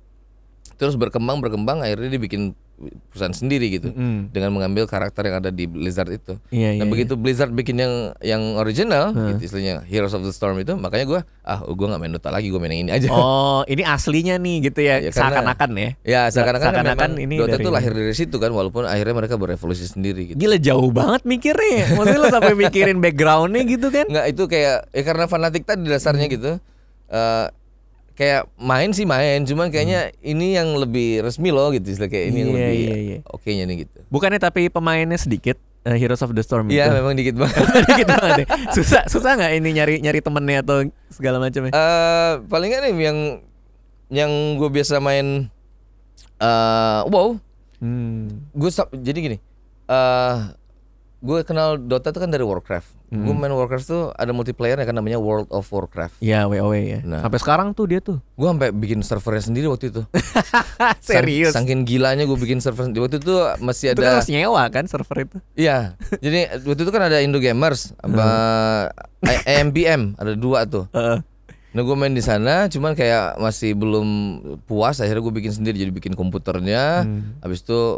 Terus berkembang akhirnya dia bikin perusahaan sendiri gitu dengan mengambil karakter yang ada di Blizzard itu. Dan begitu Blizzard bikin yang original gitu istilahnya Heroes of the Storm itu, makanya gue nggak main Dota lagi, gue main yang ini aja. Oh, ini aslinya nih gitu ya, seakan-akan ya. Ya, seakan-akan ini Dota itu lahir dari situ kan, walaupun akhirnya mereka berevolusi sendiri gitu. Gila jauh banget mikirnya. Maksudnya lo sampai mikirin backgroundnya gitu kan? Nggak, itu kayak karena fanatik tadi dasarnya gitu. Kayak main, cuman kayaknya ini yang lebih resmi loh gitu, kayak ini yang lebih oke-nya nih gitu. Bukannya tapi pemainnya sedikit Heroes of the Storm itu? Iya memang dikit banget. Dikit banget. Susah nggak ini nyari temennya atau segala macamnya? Paling nggak nih yang gue biasa main WoW. Jadi gini. Gue kenal Dota itu kan dari Warcraft. Gue main Warcraft tuh ada multiplayer yang kan namanya World of Warcraft. Iya, WoW ya. Nah, sampai sekarang tuh dia tuh. Gue sampai bikin servernya sendiri waktu itu. Serius? Saking gilanya gue bikin server sendiri. Waktu itu masih ada. Itu kan harus nyewa kan server itu? Iya. Jadi waktu itu kan ada Indo Gamers sama AMPM, ada 2 tuh. Nah gue main di sana, cuman kayak masih belum puas. Akhirnya gue bikin sendiri, jadi bikin komputernya. Habis itu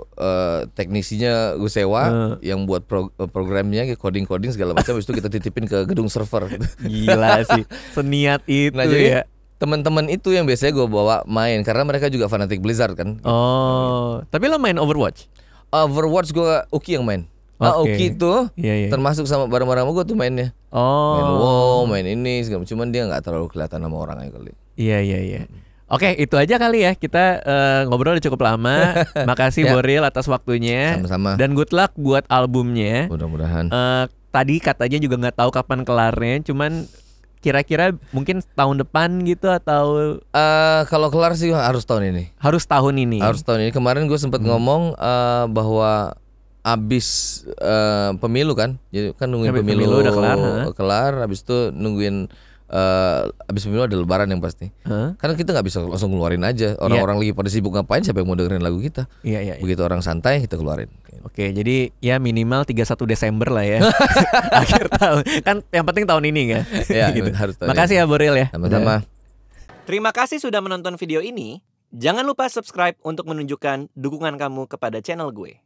teknisinya gue sewa, yang buat programnya, coding segala macam. Habis itu kita titipin ke gedung server. Gila sih, seniat itu. Nah jadi teman-teman itu yang biasanya gue bawa main, karena mereka juga fanatik Blizzard kan. Tapi lo main Overwatch? Overwatch gue Uki yang main. Uki itu termasuk sama bareng-bareng gue tuh mainnya. Main WoW, main ini segala, cuman dia nggak terlalu kelihatan sama orang aja kali. Iya. Oke, itu aja kali ya. Kita ngobrol udah cukup lama. Makasih Boril atas waktunya. Sama-sama. Dan good luck buat albumnya. Mudah-mudahan. Tadi katanya juga nggak tahu kapan kelarnya, cuman kira-kira mungkin tahun depan gitu atau kalau kelar sih harus tahun ini. Harus tahun ini. Kemarin gue sempat ngomong bahwa abis pemilu kan, jadi kan nungguin pemilu udah kelar, abis itu nungguin abis pemilu ada lebaran yang pasti. Karena kita nggak bisa langsung keluarin aja. Orang-orang lagi pada sibuk ngapain, siapa yang mau dengerin lagu kita? Iya. Begitu orang santai kita keluarin. Oke, jadi ya minimal 31 Desember lah ya. Akhir tahun. Kan yang penting tahun ini kan. Iya, gitu. Harus tahun. Makasih ya Boril ya. Sama-sama. Terima kasih sudah menonton video ini. Jangan lupa subscribe untuk menunjukkan dukungan kamu kepada channel gue.